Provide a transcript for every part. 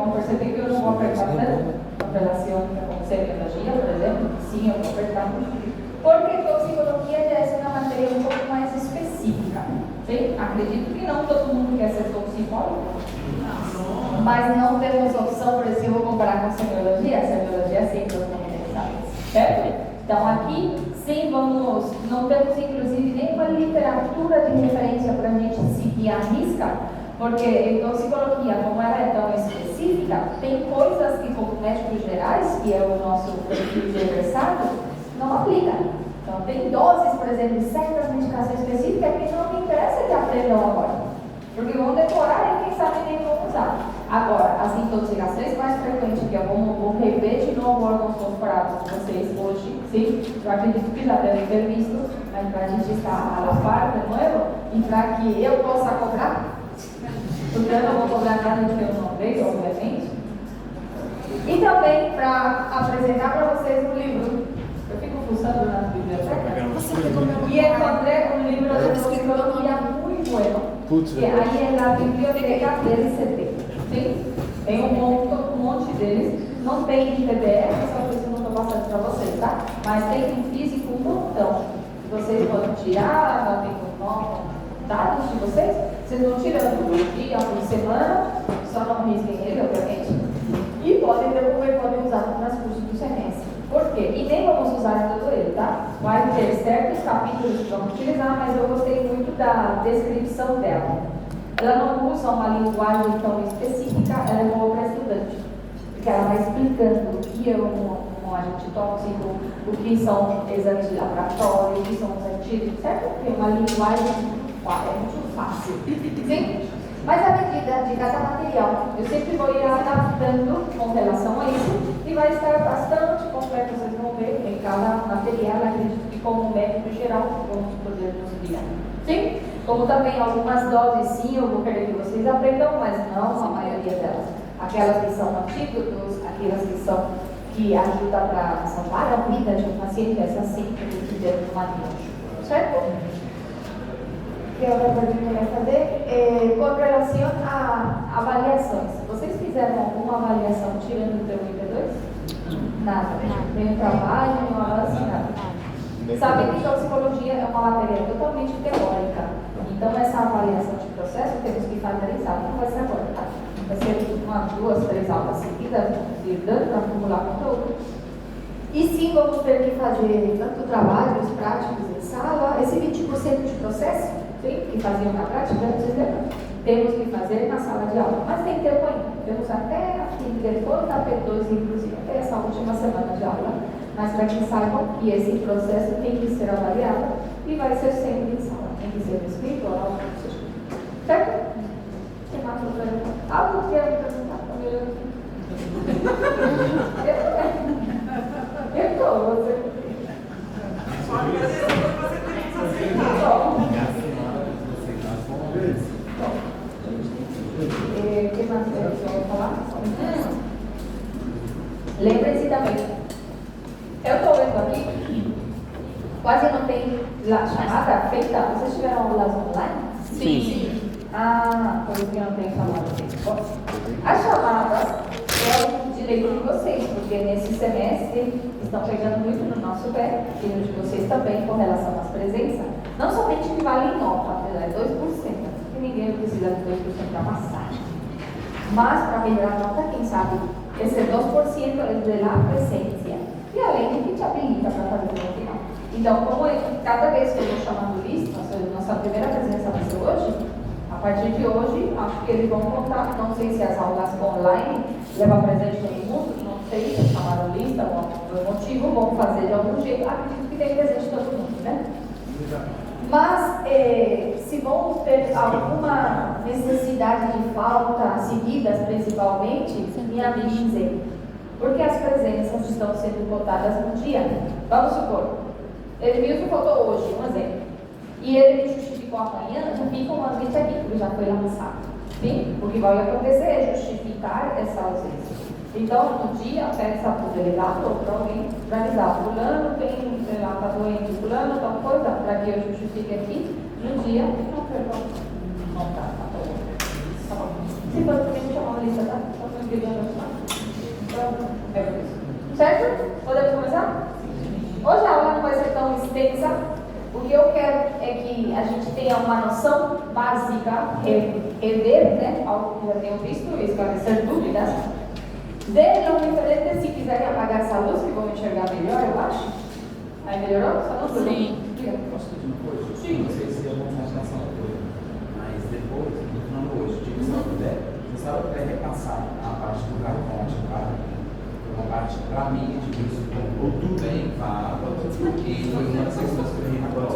vão perceber que eu não vou apertar tanto com relação com semiologia, por exemplo. Sim, eu vou apertar muito. Porque toxicologia já é uma matéria um pouco mais específica. Sim? Acredito que não todo mundo quer ser toxicólogo. Mas não temos opção, por exemplo, comparar com semiologia. A semiologia sempre é muito interessante, certo? Então aqui, sim, não temos inclusive nenhuma literatura de referência para a gente seguir a risca, porque em toxicologia, como ela é tão específica, tem coisas que, como médicos gerais, que é o nosso perfil de versado, não aplica. Então tem doses, por exemplo, de certas medicações específicas que não me interessa que aprendam agora. Porque vão decorar e quem sabe nem vão usar. Agora, as intoxicações mais frequentes que eu vou rever de novo órgãos fosforados com vocês hoje, sim, eu acredito que já devem ter visto, mas para a gente estar a la par de novo, e para que eu possa cobrar, porque eu não vou cobrar nada que eu não vejo, obviamente. E também para apresentar para vocês um livro. Eu fico fuçando na biblioteca e encontrei um livro de toxicologia muito bueno. E aí é na biblioteca DLCT. Sim? Tem um monte deles. Não tem em PDF, só que isso eu não estou passando para vocês, tá? Mas tem em físico um montão. Vocês podem tirar, batem com dados de vocês. Vocês vão tirando por dia, por semana, só não risquem ele, obviamente. E podem devolver, podem usar no transcurso do semestre. Por quê? E nem vamos usar todo ele, tá? Vai ter certos capítulos que vamos utilizar, mas eu gostei muito da descrição dela. Ela não usa uma linguagem tão específica, ela é boa para estudante. Porque ela vai explicando o que é um agente tóxico, o que são exames de laboratório, o que são os antídotos, certo? Porque uma linguagem muito fácil. Sim? Mas à medida de cada material, eu sempre vou ir adaptando com relação a isso e vai estar bastante completo, vocês vão ver em cada material, acredito que como médico geral vamos poder nos guiar. Sim? Como também algumas doses, sim, eu vou querer que vocês aprendam, mas não a maioria delas. Aquelas que são antídotos, aquelas que ajudam para salvar a vida de um paciente, essas sim, que eles fizeram no manejo. Certo? Que outra coisa que eu queria fazer com relação a avaliações. Vocês fizeram alguma avaliação tirando o teu IP2? Nada. Nem trabalho, nem uma hora assim, nada. Sabe que toxicologia é uma matéria totalmente teórica. Então, essa avaliação de processo temos que fazer não vai ser agora, tá? Vai ser 1, 2, 3 aulas seguidas, dando para acumular conteúdo. E sim, vamos ter que fazer tanto trabalhos práticos em sala, esse 20% de processo, sim, que faziam na prática, vocês lembram? Temos que fazer na sala de aula, mas tem tempo ainda. Temos até a fim depois da P2, inclusive, até essa última semana de aula. Mas para que saibam que esse processo tem que ser avaliado e vai ser sempre em sala. Tem que ser escrito, oral, seja. Certo? Tem mais uma pergunta? Algo que eu quero perguntar para mim? Eu estou, você. O que mais eu vou falar? Lembre-se também, eu estou vendo aqui, quase não tem chamada feita. Vocês tiveram aulas online? Sim. Por isso que não tem chamada. As chamadas é um direito de vocês, porque nesse semestre estão pegando muito no nosso pé, e no de vocês também, com relação às presenças. Não somente que vale em nota, é 2%, porque ninguém precisa de 2% para passar. Mas para melhorar a nota, quem sabe, esse 2% é de la presença. E além de que te habilita para fazer no final. Então, como cada vez que eu estou chamando lista, nossa primeira presença vai ser hoje, a partir de hoje, acho que eles vão contar, não sei se as aulas online levam presente todo mundo, não sei se chamaram lista ou por motivo, vão fazer de algum jeito, acredito que tem presente todo mundo, né? Mas, se vão ter alguma necessidade de falta, seguidas principalmente, me avisem, porque as presenças estão sendo votadas no dia. Vamos supor, Edmilson votou hoje, um exemplo, e ele justificou amanhã, já fica um convite aqui, porque já foi lançado. Sim? O que vai acontecer é justificar essa ausência. Então, no dia, peça para o delegado ou para alguém para avisar, fulano tem, sei lá, está doente, fulano, tal coisa, para que eu justifique aqui, no dia, não, perdão, não está bom. Tá bom. Se for também chamar uma lista, tá? Então, é por isso. Certo? Podemos começar? Hoje a aula não vai ser tão extensa. O que eu quero é que a gente tenha uma noção básica, rever, né, algo que já tenham visto, esclarecer dúvidas. De lo diferente, se quiserem apagar essa luz, que vão enxergar melhor, eu acho. Aí melhorou? Só não tudo? Sim. Posso pedir uma coisa? Sim. Não sei se é uma demonstração toda, mas depois, no final hoje, tipo, se não puder, você sabe até repassar a parte do cartão, uma parte para mim de isso, ou tudo bem, fala, e foi uma das questões que eu vi agora.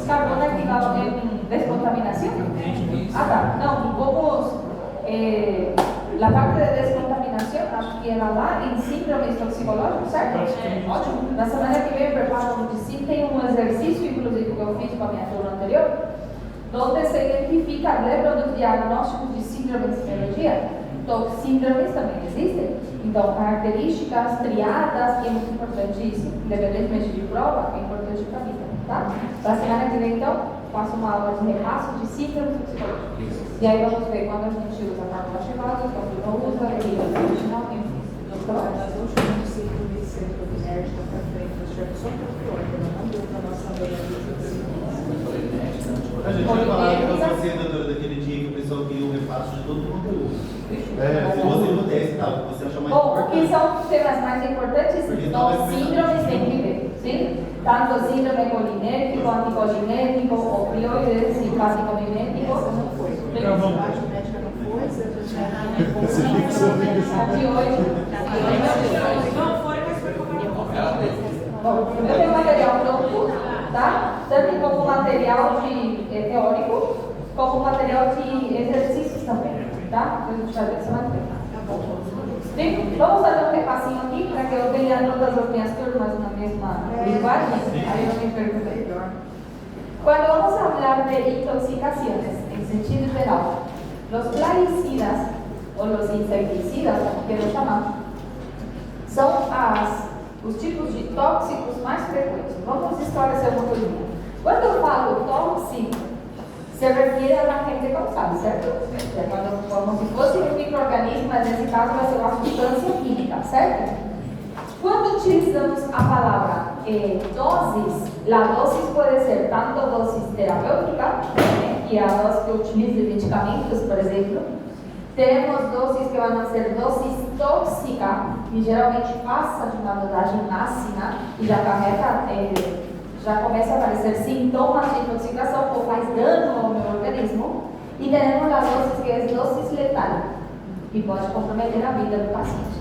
Carbono activado em descontaminação? Ah, tá. Não, vamos. A parte de descontaminação, acho que era lá em síndromes toxicológicos, certo? Ótimo. Na semana que vem, eu preparo um discípulo, tem um exercício, inclusive, que eu fiz com a minha turma anterior, onde se identifica, lembra dos diagnósticos de síndromes de biologia? Então, síndromes também existem. Então, características triadas, que é muito importante isso, independentemente de prova, é importante para a vida, tá? Para a semana que vem, então, faço uma aula de repasso de síndromes toxicológicas. E aí vamos ver quando a gente usa carbono ativado, quando não usa, e original, enfim. Nas últimas síndromes de centro enérgica para frente, eu já só para pior, não deu para nossa A gente vai falar que você senadora daquele dia que o pessoal queria o repasso de todo o conteúdo. Se você pudesse, tá, você acha mais Bom, o importante. que são os temas mais importantes? Porque Então, não é síndromes tem que ver, sim? Tanto síndrome colinérgico, anticolinérgico, opioides, simpático-mimético. Não foi. A parte médica não foi, você Aqui hoje. não foi, mas foi como Bom, eu tenho material pronto, tá? Tanto como material de teórico, como material de exercícios também, tá? Pra gente fazer semana que vem. Sim? Vamos fazer um repassinho aqui para que eu tenha todas as minhas turmas na mesma linguagem. Aí eu me pergunto melhor. Quando vamos falar de intoxicaciones, en sentido geral, los plaguicidas o los insecticidas, como quero chamar, são os tipos de tóxicos mais frequentes. Vamos esclarecer uma coisinha. Quando eu falo tóxico, se refere a agente causal, certo? É como se fosse um micro-organismo, mas nesse caso vai ser uma substância química, certo? Quando utilizamos a palavra dosis, a dosis pode ser tanto dosis terapêutica, que é a dose que eu utilizo de medicamentos, por exemplo. Teremos doses que vão ser dosis tóxica, que geralmente passa de uma dosagem máxima e já carrega, já começa a aparecer sintomas de intoxicação ou faz dano ao meu organismo. E teremos a dosis que é dosis letal, que pode comprometer a vida do paciente.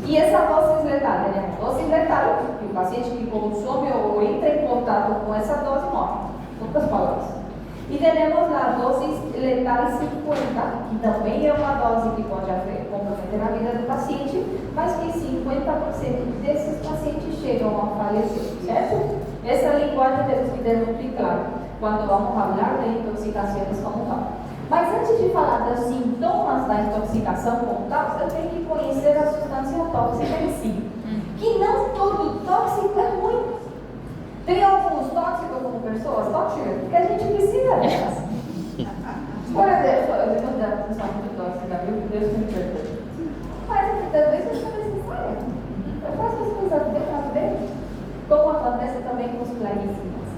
E essa dosis letal, teremos dosis letal, que o paciente que consome ou entra em contato com essa dose morre. Em outras palavras. E teremos a dose letal 50, que também é uma dose que pode comprometer a vida do paciente, mas que 50% desses pacientes chegam a falecer, certo? Essa linguagem temos que ter muito claro quando vamos falar de intoxicações como tal. Mas antes de falar dos sintomas da intoxicação como tal, eu tenho que conhecer a substância tóxica em si. Que não todo tóxico é ruim. Tem alguns tóxicos como pessoas tóxicas que a gente precisa delas. Por exemplo, eu vou dar uma pessoa muito tóxica, viu? Deus me perdoe. Mas muitas vezes não é necessária. Eu faço as coisas bem, como acontece também com os plaguicidas.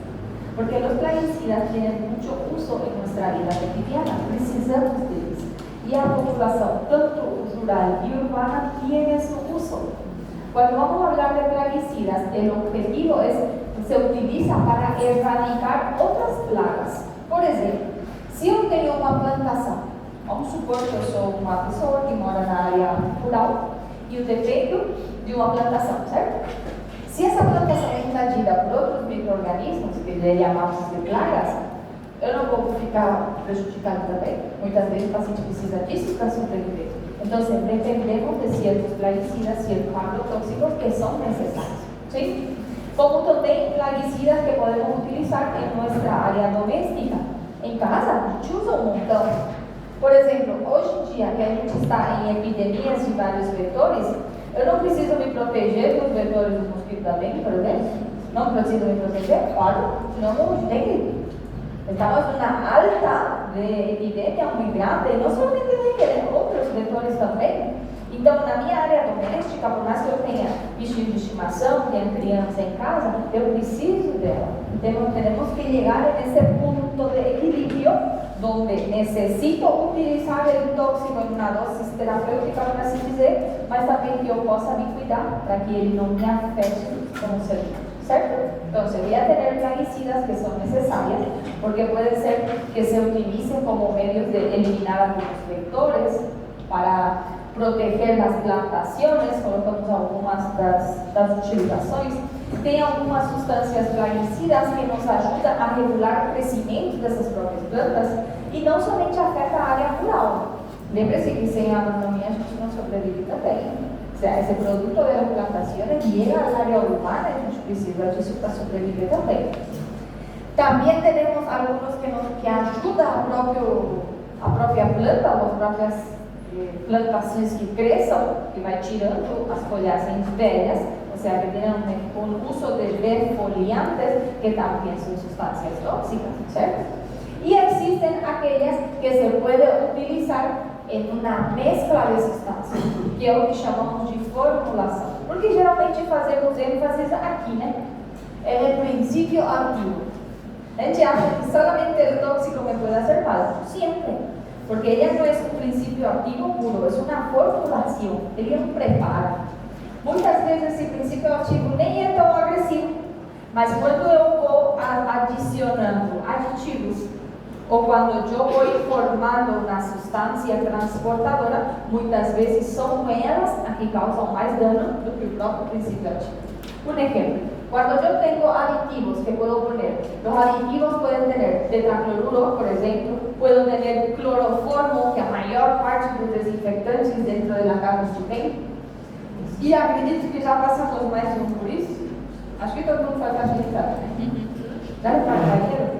Porque os plaguicidas têm muito uso em nossa vida cotidiana, precisamos deles. E a população, tanto rural e urbana, tem esse uso. Quando vamos falar de plaguicidas, o objetivo se utiliza para erradicar outras plagas. Por exemplo, se eu tenho uma plantação, vamos supor que eu sou uma pessoa que mora na área rural e eu dependo de uma plantação, certo? Se essa plantação é invadida por outros micro-organismos, que chamamos de plagas, eu não vou ficar prejudicado também. Muitas vezes o paciente precisa disso para sobreviver. Então, dependemos de certos plaguicidas, certos agrotóxicos que são necessários. Sim? Como também plaguicidas que podemos utilizar em nossa área doméstica. Em casa, a gente usa um montão. Por exemplo, hoje em dia, que a gente está em epidemias de vários vetores, eu não preciso me proteger dos vetores do mosquito da dengue, por exemplo. Não preciso me proteger, claro, não vamos dengue. Estamos numa alta de epidemia muito grande, e não somente dengue, outros vetores também. Então, na minha área doméstica, por mais que eu tenha bichinho de estimação, tenha criança em casa, eu preciso dela. Temos que llegar a esse ponto de equilíbrio donde necesito utilizar o tóxico em uma dose terapêutica, por assim dizer, mas também que eu possa me cuidar para que ele não me afete como ser humano, certo? Então, voy a ter plaguicidas que são necessárias, porque pode ser que se utilicen como medios de eliminar algunos vectores para proteger las plantaciones, colocamos algumas das utilizações. Tem algumas substâncias plaguicidas que nos ajudam a regular o crescimento dessas próprias plantas e não somente afeta a área rural. Lembre-se que sem agronomia a gente não sobrevive também. O sea, esse produto das plantações chega à área urbana e a gente precisa disso para sobreviver também. Também temos alguns que ajudam a própria planta, as próprias plantações que cresçam, que vai tirando as folhagens velhas, ou seja, que têm um uso de defoliantes, que também são substâncias tóxicas, certo? E existem aquelas que se pode utilizar em uma mescla de substâncias, que é o que chamamos de formulação. Porque geralmente fazemos ênfase aqui, né? É o princípio ativo. A gente acha que solamente o tóxico me pode ser malo. Sempre. Porque ele não é um princípio ativo puro, é uma formulação, ele é um preparo. Muitas vezes esse princípio ativo nem é tão agressivo, mas quando eu vou adicionando aditivos, ou quando eu vou informando uma substância transportadora, muitas vezes são elas as que causam mais dano do que o próprio princípio ativo. Um exemplo, quando eu tenho aditivos que puedo poner, os aditivos podem ter tetracloruro, por exemplo, puedo ter cloroformo, que a maior parte dos desinfectantes dentro da casa tem. E acredito que já passamos mais de um por isso. Acho que todo mundo faz facilidade. Já não faz banheiro?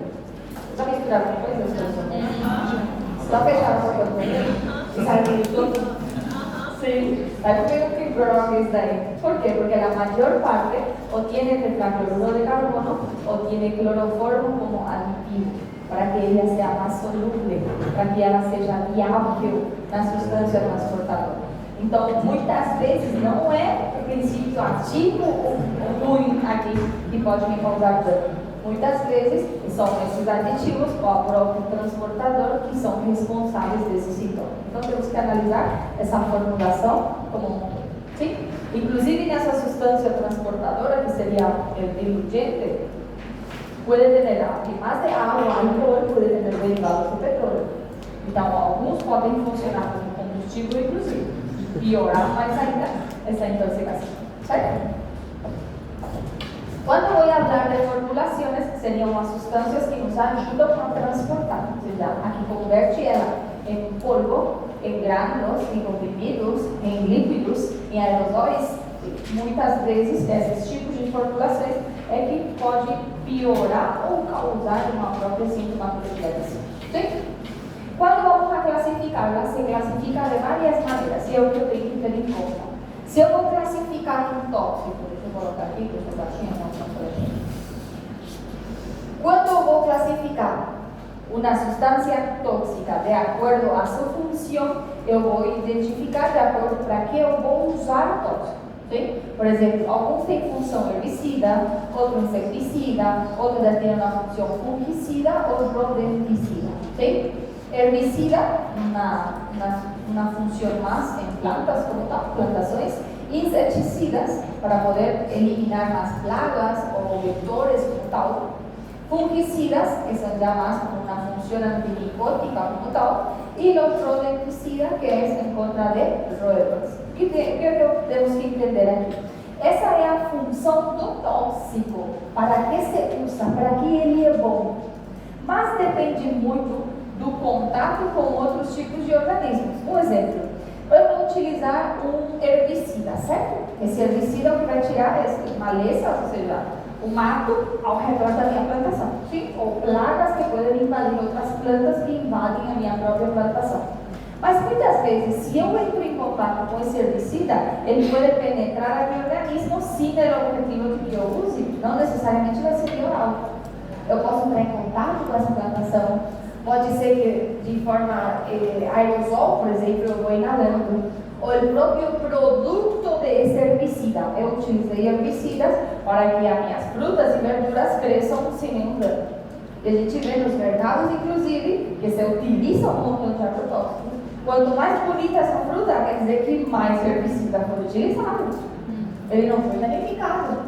Já misturaram coisas? Só fecharam a porta do banheiro? E saíram tudo? Sim. Aí por que eu fiquei grog isso daí? ¿Por quê? Porque a maior parte ou tem tetracloruro de carbono ou tem cloroformo como aditivo, para que ela seja mais solúvel, para que ela seja viável na substância transportadora. Então, muitas vezes não é o princípio ativo ruim aqui que pode me causar dano. Muitas vezes são esses aditivos ou o próprio transportador que são responsáveis desse sintoma. Então, temos que analisar essa formulação como um todo. Sim? Inclusive, nessa substância transportadora, que seria o diluyente, pode ter, además de água, álcool, pode ter derivados de petróleo. Então, alguns podem funcionar como combustível, inclusive. Piorar mais ainda essa intoxicação, certo? Quando vou falar de formulações, seriam as substâncias que nos ajudam a transportar, ou seja, a que converte ela em polvo, em grânulos, em comprimidos, em líquidos, em aerosóis. Muitas vezes, esses tipos de formulações é que pode piorar ou causar uma própria sintomatologia. Sim? Quando vamos a classificá-la, se classifica de várias maneiras, e é o que eu tenho que ter em conta. Se eu vou classificar um tóxico, deixa eu colocar aqui, que eu estou baixinha, não. Quando eu vou classificar uma substância tóxica de acordo à sua função, eu vou identificar de acordo para que eu vou usar o tóxico. Sim? Por exemplo, alguns têm função herbicida, outro inseticida, outro têm uma função fungicida ou rodenticida. Sim? Herbicida, uma função mais em plantas, como tal, plantações, inseticidas, para poder eliminar mais plagas ou vetores, como tal, fungicidas, que são já mais como uma função antimicótica, como tal, e os rodenticidas, que é em contra de roedores. O que temos que entender aqui? Essa é a função do tóxico, para que se usa, para que ele é bom. Mas depende muito do contato com outros tipos de organismos. Um exemplo, eu vou utilizar um herbicida, certo? Esse herbicida é o que vai tirar as malezas, ou seja, o mato ao redor da minha plantação, sim? Ou plagas que podem invadir outras plantas que invadem a minha própria plantação. Mas muitas vezes, se eu entro em contato com esse herbicida, ele pode penetrar no meu organismo sem ter o objetivo de que eu use, não necessariamente vai ser oral. Eu posso entrar em contato com essa plantação. Pode ser que de forma aerosol, por exemplo, eu vou inalando, o el propio producto de ese herbicida. Eu utilizei herbicidas para que as minhas frutas e verduras cresçam sem nenhum dano. E a gente vê nos mercados, inclusive, que se utiliza um montão de agrotóxicos. Quanto mais bonita essa fruta, quer dizer que mais herbicida foi utilizado. Ele não foi danificado.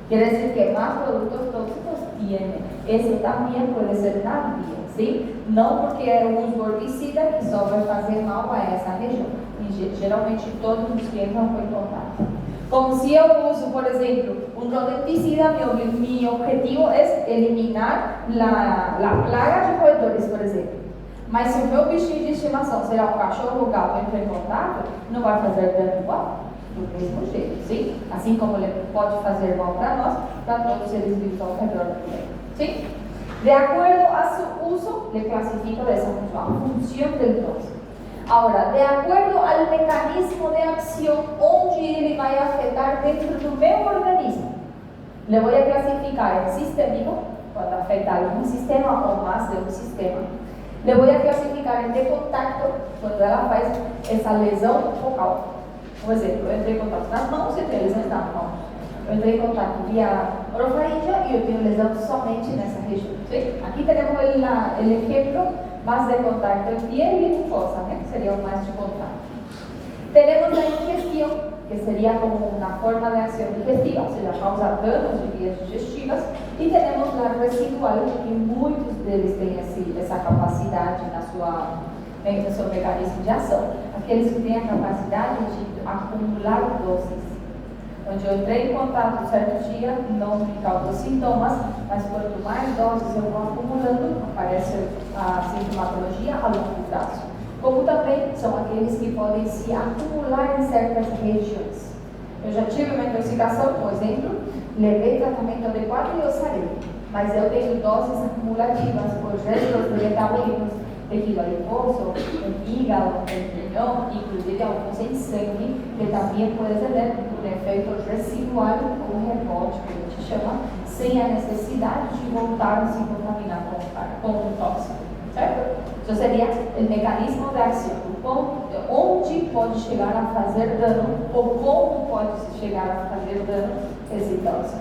Quer dizer que más productos tóxicos tiene. Esse também pode ser na via, sim? Não porque é um uso herbicida que só vai fazer mal a essa região. E, geralmente todos os que entram com contato. Como se eu uso, por exemplo, um rodenticida, meu objetivo é eliminar a plaga de roedores, por exemplo. Mas se o meu bichinho de estimação, será um cachorro ou um gato, entra em contato, não vai fazer dano igual. Do mesmo jeito, sim? Assim como ele pode fazer mal para nós, para todos os seres vivos ao redor do planeta, sim? De acordo a seu uso, le clasifico dessa forma, a função do tóxico. Agora, de acordo ao mecanismo de ação, onde ele vai afetar dentro do meu organismo, le vou classificar em sistêmico, quando afeta algum sistema ou mais de um sistema. Le vou classificar em de contacto, quando ela faz essa lesão focal. Por exemplo, eu entrei em contato nas mãos e tenho lesões nas mãos. Eu entrei em contato via orofaringe e eu tenho lesão somente nessa região. ¿Sí? Aqui temos o exemplo mais de contacto en piel e mucosa, que seria o mais de contato. Temos a ingestão, que seria como uma forma de ação digestiva, ou seja, causa danos de vias digestivas. E temos a residual, que muitos deles têm essa capacidade no seu mecanismo de ação. Aqueles que têm a capacidade de acumular doses. Onde eu entrei em contato certo dia, não me causou sintomas, mas quanto mais doses eu vou acumulando, aparece a sintomatologia a longo prazo. Como também são aqueles que podem se acumular em certas regiões. Eu já tive uma intoxicação, por exemplo, levei tratamento adequado e eu sarei. Mas eu tenho doses acumulativas por restos de metabolitos, tejido adiposo, el hígado, el riñón, inclusive alguns em sangue, que também pode ter um efeito residual ou rebote, que a gente chama, sem a necessidade de voltar a se contaminar com um tóxico, certo? Isso seria o mecanismo de ação, onde pode chegar a fazer dano ou como pode chegar a fazer dano esse tóxico.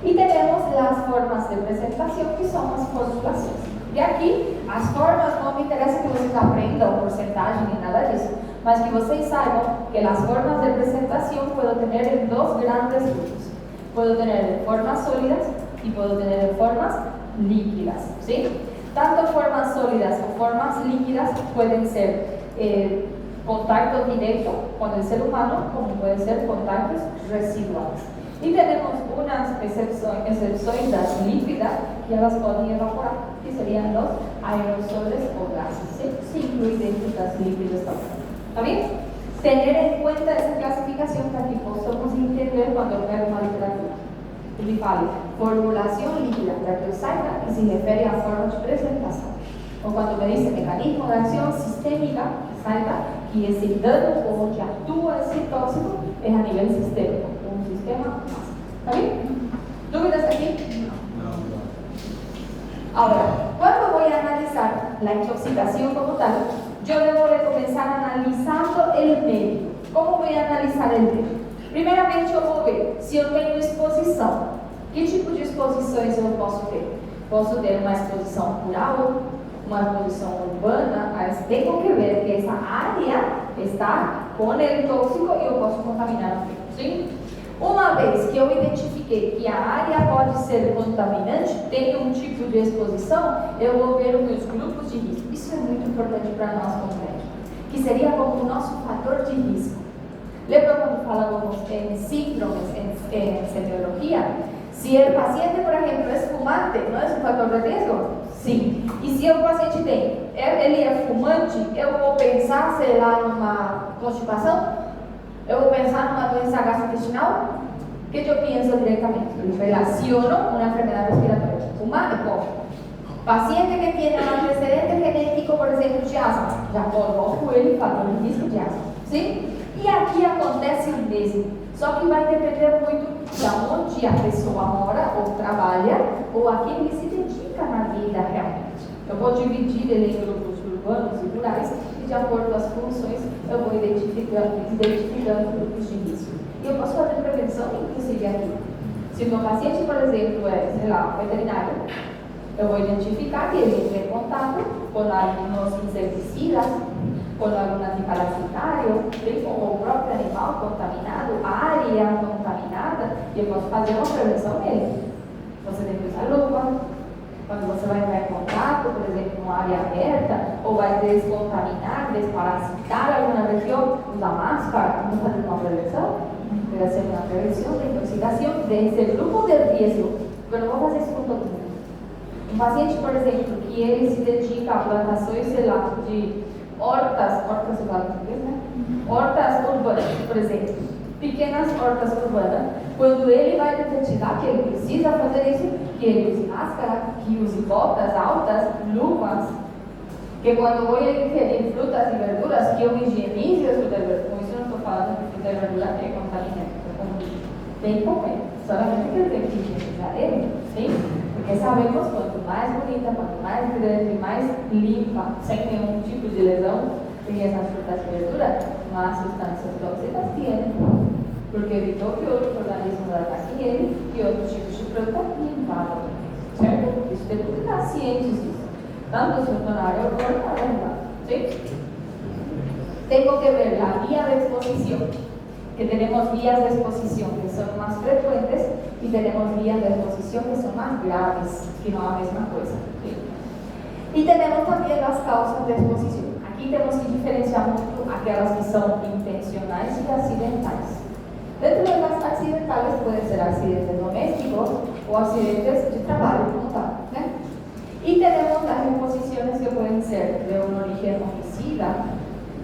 E temos as formas de apresentação, que são as formulações. E aqui, as formas, não me interessa que vocês aprendam porcentagem nem nada disso, mas que vocês saibam que as formas de apresentação podem ter em dois grandes grupos. Podem ter formas sólidas e podem ter formas líquidas, ¿sí? Tanto formas sólidas ou formas líquidas podem ser contacto direto com o ser humano, como podem ser contactos residuais. E temos umas exceções das líquidas, que elas podem evaporar, que seriam os aerosoles ou gases, se inclui dentro das líquidas também. Está bem? Ter em conta essa classificação para que possamos entender quando eu pego uma literatura. Ele fala formulação líquida, para que eu saiba que se refere à forma de apresentação. Ou quando me diz mecanismo de ação sistêmica, saiba que esse dano onde atua esse tóxico é a nível sistêmico. Sistema. ¿Está bien? ¿Dúvidas aquí? No. Ahora, cuando voy a analizar la intoxicación como tal, yo debo de comenzar analizando el medio. ¿Cómo voy a analizar el medio? Primeiramente, eu vou ver se eu tenho exposição. Que tipo de exposições eu posso ter? Posso ter uma exposição rural, uma exposição urbana, mas tenho que ver que essa área está com o tóxico e eu posso contaminar o meio. Sim? Uma vez que eu identifiquei que a área pode ser contaminante, tem um tipo de exposição, eu vou ver os meus grupos de risco. Isso é muito importante para nós como médicos, que seria como o nosso fator de risco. Lembra quando falamos em síndromes, em semiologia? Se o paciente, por exemplo, é fumante, não é um fator de risco? Sim. E se o paciente ele é fumante, eu vou pensar, sei lá, numa constipação? Eu vou pensar numa doença gastrointestinal? O que eu penso diretamente? Eu relaciono uma enfermidade respiratória. Fumante, bom. Paciente que tem um antecedente genético, por exemplo, de asma, já coloco ele fator de risco de asma. Sim? E aqui acontece o mesmo. Só que vai depender muito de onde a pessoa mora ou trabalha, ou a quem ele se dedica na vida realmente. Eu vou dividir ele em grupos urbanos e rurais, e de acordo com as funções eu vou identificando grupos de risco. E eu posso fazer prevenção, inclusive, aqui. Se o meu paciente, por exemplo, é, sei lá, veterinário, eu vou identificar que ele entra em contato com alguns inseticidas, com algum antiparasitário, com o próprio animal contaminado, a área contaminada, e eu posso fazer uma prevenção nele. Você tem que usar luva. Quando você vai entrar em contato, por exemplo, numa área aberta, ou vai descontaminar, desparasitar alguma região, usar máscara, não fazer uma prevenção, deve ser uma prevenção de intoxicação desse grupo de risco. Eu não vou fazer isso com todo mundo. Um paciente, por exemplo, que ele se dedica a plantações, sei lá, de hortas urbanas, por exemplo, pequenas hortas urbanas, quando ele vai detectar que ele precisa fazer isso, que ele use máscara, que use botas altas, luvas, que quando vou ingerir frutas e verduras, que eu higienize as frutas e verduras. Com isso eu não estou falando que fruta e verdura é contaminante, tem que comer, solamente que eu tenho que higienizar ele, sim? Porque sabemos quanto mais bonita, quanto mais grande, mais limpa, sem nenhum tipo de lesão, tem essas frutas e verduras, más sustancias tóxicas tienen, porque evitou que outro organismo ataque ele e outros tipos de fruta invadam, certo? Isso temos que estar cientes disso, tanto o funcionário quanto a animal, sim? Tengo que ver la vía de exposición, que tenemos vías de exposición que son más frecuentes y tenemos vías de exposición que son más graves, que no es la misma cosa, ¿sí? Y tenemos también las causas de exposición. Aquí tenemos que diferenciar mucho aquellas que son intencionales y accidentales. Dentro de las accidentales pueden ser accidentes domésticos o accidentes de trabajo como tal, ¿eh? Y tenemos las exposiciones que pueden ser de un origen homicida,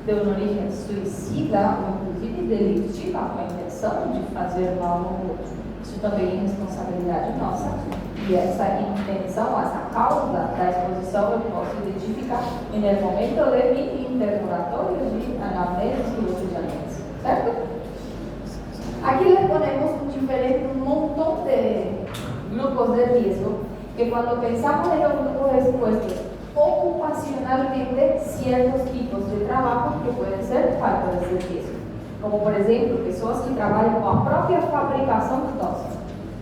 de un origen suicida ou inclusive delictiva, com a intenção de fazer mal no outro. Isso também é responsabilidade nossa. E essa intenção, essa causa da exposição eu posso identificar no momento de mi interrogatorio de anamnesis y botellamientos, ¿certo? Aquí le ponemos un montón de grupos de riesgo que cuando pensamos en los grupos expuestos ocupacionalmente ciertos tipos de trabajo que pueden ser factores de riesgo, como por ejemplo pessoas que trabalham com a própria fabricação de tóxicos,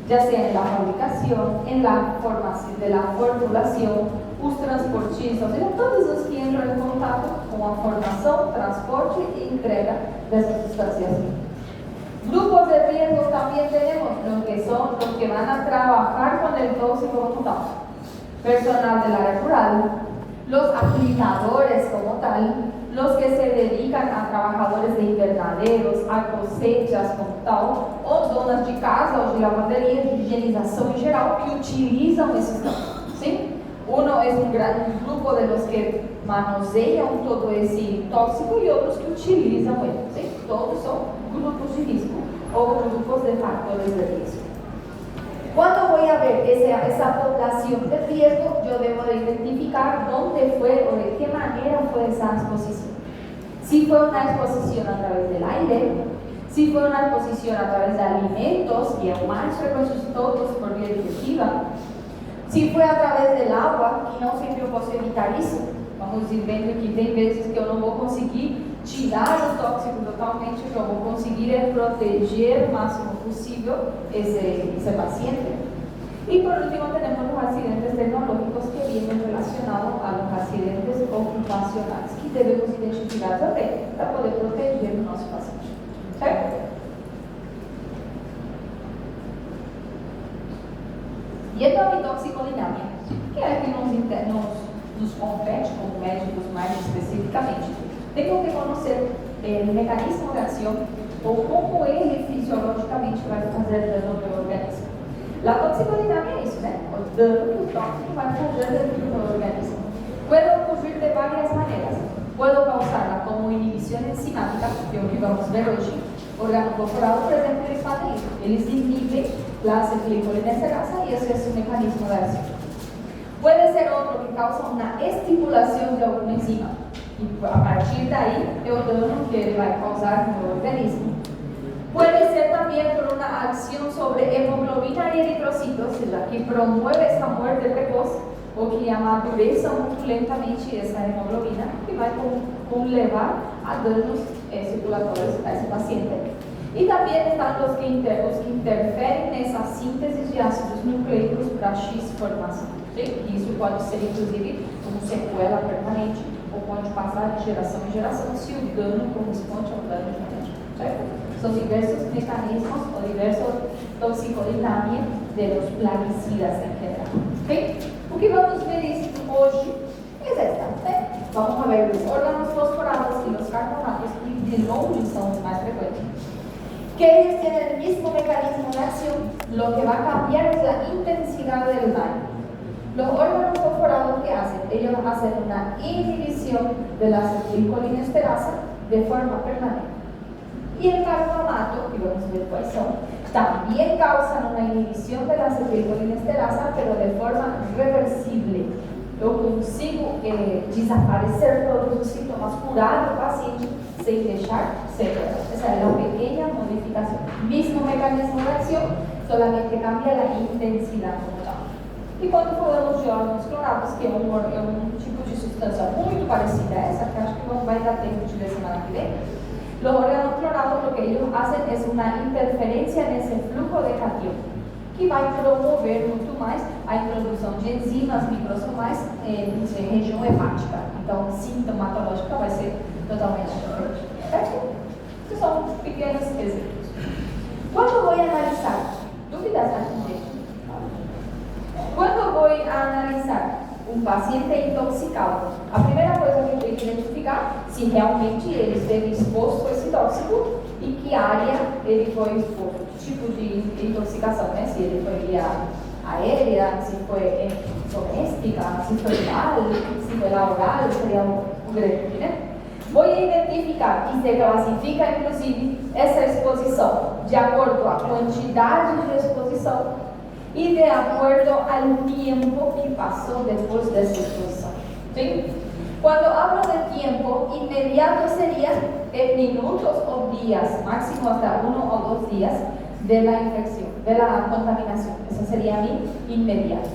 ya sea en la fabricación, en la formación de la formulación, os transportistas, todos os que entram em contato com a formação, transporte e entrega dessas substâncias. Grupos de riesgo también tenemos los que son los que van a trabajar con el tóxico como tal, personal del área rural, los aplicadores como tal, los que se dedican a trabajadores de invernaderos, a cosechas como tal, o donas de casa ou de lavanderia, de higienização em geral, que utilizam esses tóxicos, ¿sí? Uno es un gran grupo de los que manusean todo ese tóxico y otros que utilizan él, ¿sí? Todos son grupos de risco o grupos de factores de riesgo. Cuando voy a ver esa población de riesgo, yo debo de identificar dónde fue o de qué manera fue esa exposición. Si fue una exposición a través del aire, si fue una exposición a través de alimentos, y aún más frecuentes todos por vía digestiva, si fue a través del agua, y no siempre yo puedo evitar eso. Vamos ir vendo que tem vezes que eu não vou conseguir tirar o tóxico totalmente, que eu vou conseguir proteger o máximo possível esse paciente. Y por último tenemos los accidentes tecnológicos que vienen relacionados a los accidentes ocupacionales, que debemos identificar também para poder proteger o nosso paciente. Certo? E a toxicodinâmica, que é a que nos compete como médicos mais especificamente. Tenho que conhecer o mecanismo de ação ou como ele fisiologicamente vai fazer dano no organismo. A toxicodinâmica é isso, né? O dano que o tóxico vai fazer dentro do organismo. Pode ocorrer de várias maneiras. Pode causar como inibição enzimática, que é o que vamos ver hoje. O órgano corporal, por exemplo, eles fazem isso. Eles inibem a acetilcolinesterasa e esse é o mecanismo de ação. Pode ser outro que causa uma estimulação de alguma enzima. E a partir daí é o dano que ele vai causar no organismo. Pode ser também por uma ação sobre hemoglobina e eritrocitos, que promove essa morte precoz ou que amadureça muito lentamente essa hemoglobina, que vai levar a danos circulatórios a esse paciente. E também estão os que interferem nessa síntese de ácidos nucleicos para X formação. Sim? Isso pode ser, inclusive, como sequela permanente, ou pode passar de geração em geração, se o dano corresponde ao dano genético. Certo? São diversos mecanismos ou diversos toxicodinâmica dos plaguicidas em geral. Okay? O que vamos ver hoje é esta. Né? Vamos ver os órgãos fosforados e os carbonatos, que de longe são os mais frecuentes. Que ellos tienen el mismo mecanismo de acción, lo que va a cambiar es la intensidad del daño. Los órganos fosforados, ¿qué hacen? Ellos hacen una inhibición de la acetilcolinesterasa de forma permanente. Y el carbonato, que vamos a ver cuáles son, también causan una inhibición de la acetilcolinesterasa, pero de forma reversible. Eu consigo desaparecer todos os sintomas, curar o paciente sem deixar sequelas. Essa é uma pequena modificação. Mesmo mecanismo de ação, solamente cambia a intensidade total. E quando falamos de órgãos clorados, que é um tipo de substância muito parecida a essa, que acho que não vai dar tempo de ver semana que vem, os órgãos clorados, o que eles fazem é uma interferência nesse fluxo de cation, que vai promover muito mais a introdução de enzimas microsomais em região hepática. Então, sintomatológica vai ser totalmente diferente. Certo? Esses são pequenos exemplos. Quando vou analisar, dúvidas aqui? Quando vou analisar um paciente intoxicado, a primeira coisa que eu tenho que identificar se realmente ele esteve exposto a esse tóxico e que área ele foi exposto, tipo de intoxicação, né? Se ele foi via aérea, se foi doméstica, se foi oral, se foi laboral, seria um grande, né? Vou identificar e se classifica, inclusive, essa exposição de acordo com a quantidade de exposição e de acordo ao tempo que passou depois dessa exposição. Sim? Quando hablo de tempo, imediato seria en minutos ou dias, máximo hasta 1 ou 2 dias de la infección, de la contaminación. Esa sería mi inmediato.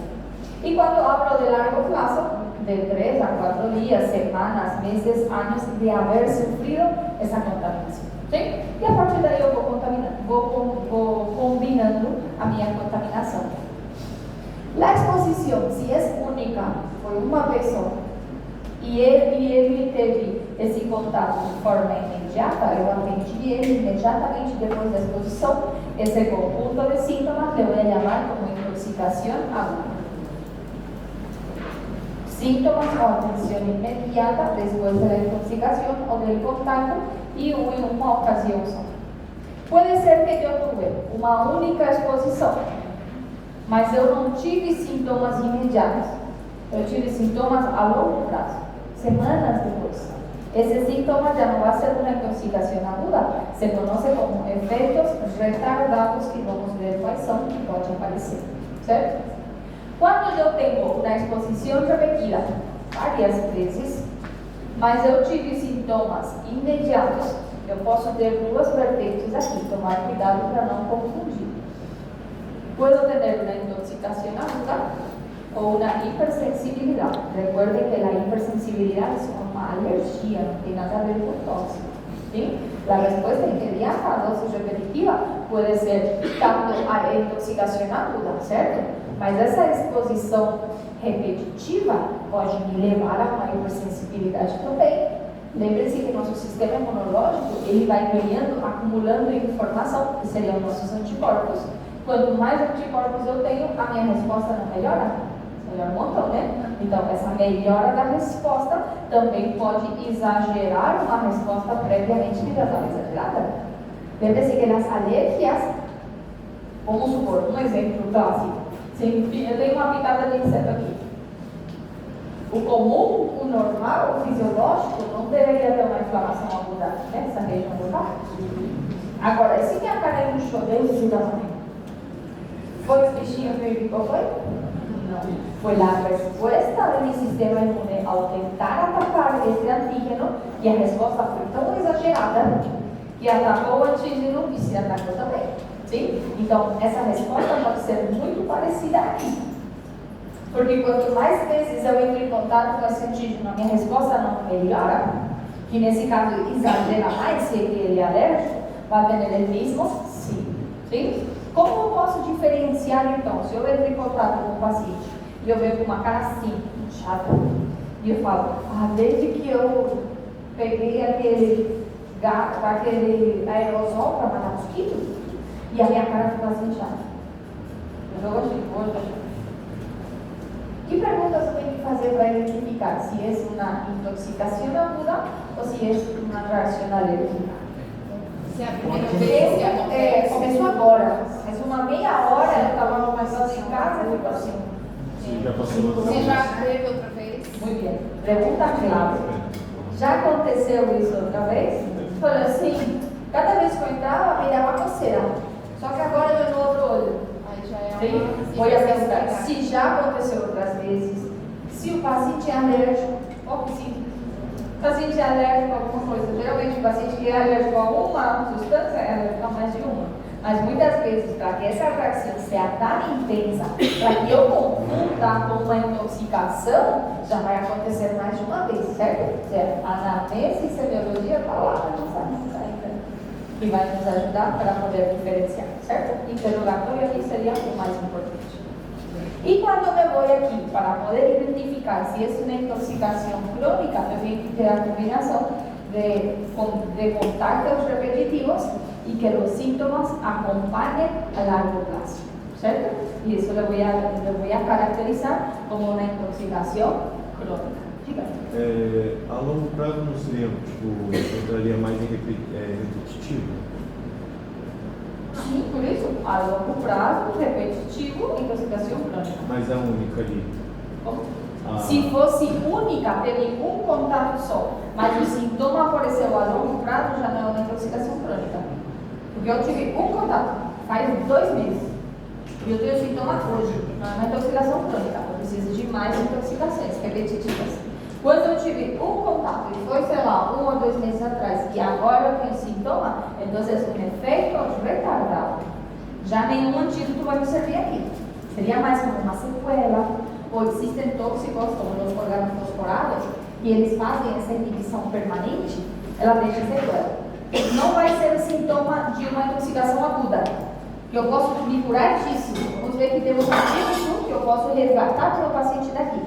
Y cuando hablo de largo plazo, de 3 a 4 días, semanas, meses, años de haber sufrido esa contaminación. ¿Sí? Y a partir de ahí eu vou combinando a minha contaminação. La exposición, si es única por uma pessoa e ele teve esse contato de forma imediata, eu atendi ele imediatamente depois da exposição, esse conjunto de síntomas eu vou chamar como intoxicação aguda. Síntomas o atención inmediata después de la intoxicación o del contacto y una ocasión só. Puede ser que eu tuve uma única exposição, mas eu não tive sintomas imediatos. Eu tive sintomas a longo prazo, semanas depois. Esse sintoma já não vai ser uma intoxicação aguda, se conoce como efeitos retardados, que vamos ver quais são, que pode aparecer, certo? Quando eu tenho uma exposição repetida várias vezes, mas eu tive sintomas imediatos, eu posso ter duas vertentes aqui, tomar cuidado para não confundir. Puedo ter uma intoxicação aguda ou uma hipersensibilidade. Recuerden que a hipersensibilidade é uma alergia, não tem nada a ver com tóxico. ¿Sí? La respuesta inmediata a dosis repetitiva pode ser tanto a intoxicação aguda, certo? Mas essa exposição repetitiva pode me levar a uma hipersensibilidade também. Lembre-se que nosso sistema imunológico ele vai ganhando, acumulando informação, que seriam nossos anticorpos. Quanto mais anticorpos eu tenho, a minha resposta não melhora? Melhora um montão, né? Então, essa melhora da resposta também pode exagerar uma resposta previamente que já estava exagerada. Lembre-se que nas alergias, vamos supor, um exemplo clássico. Eu tenho uma pitada de inseto aqui. O comum, o normal, o fisiológico, não deveria ter uma inflamação aguda nessa região do corpo. Agora, se minha carne inchou desse tamanho, foi o bichinho que me picou, foi? Não. Foi a resposta do meu sistema imune ao tentar atacar esse antígeno e a resposta foi tão exagerada que atacou o antígeno e se atacou também. Sim? Então, essa resposta pode ser muito parecida aqui. Porque quanto mais vezes eu entro em contato com esse antígeno, a minha resposta não melhora, Y en ese caso exagera más si ele é alérgico, vai ter o mesmo sim. Como eu posso diferenciar então? Se eu entro em contato com um paciente e eu vejo com uma cara assim, chata, e eu falo, desde que eu peguei aquele aerosol para matar mosquito, e a minha cara ficou assim chata. Hoje. Que perguntas eu tenho que fazer para identificar se é uma intoxicação aguda ou se é uma reação alérgica? Se a primeira vez Começou agora. Mas uma meia hora eu estava passando em casa e ficou assim. Já passou. Você já teve outra vez? Muito bem. Pergunta clara. Já aconteceu isso outra vez? Falou assim, cada vez que eu entrava, me dava coceira. Só que agora eu no outro olho. Aí já é Sim? uma... Vou perguntar se já aconteceu outras vezes, se o paciente é alérgico, ou se o paciente é alérgico a alguma coisa. Geralmente o paciente que é alérgico a uma substância é alérgico a mais de uma. Mas muitas vezes, para que essa reação seja tão intensa, para que eu confunda com uma intoxicação, já vai acontecer mais de uma vez, certo? Anamnese e semiologia está lá na nossa lista ainda, que vai nos ajudar para poder diferenciar, certo? Interrogatório aqui seria o mais importante. E quando me vou aqui, para poder identificar se é uma intoxicação crônica, eu tenho que ter a combinação de contactos repetitivos y que los síntomas acompañen a largo plazo, ¿cierto? Y eso lo voy a caracterizar como una intoxicación crónica. Dígame. A longo prazo não seria, entraria mais em repetitivo? Sim, por isso, a longo prazo, repetitivo, intoxicação crônica. Mas a única ali? Se fosse única, teve um contato só, mas o sintoma apareceu a longo prazo, já não é uma intoxicação crônica. Porque eu tive um contato, faz 2 meses, e eu tenho sintoma hoje, não é uma intoxicação crônica, eu preciso de mais intoxicações repetitivas. Quando eu tive um contato, e foi, sei lá, 1 ou 2 meses atrás, e agora eu tenho sintoma, então é um efeito retardado. Já nenhum antídoto vai me servir aqui. Seria mais como uma sequela, ou existem tóxicos, como os organofosforados, e eles fazem essa inibição permanente, ela deixa sequela. Não vai ser o sintoma de uma intoxicação aguda, que eu posso me curar disso. Vamos ver que temos um antídoto que eu posso resgatar para o paciente daqui.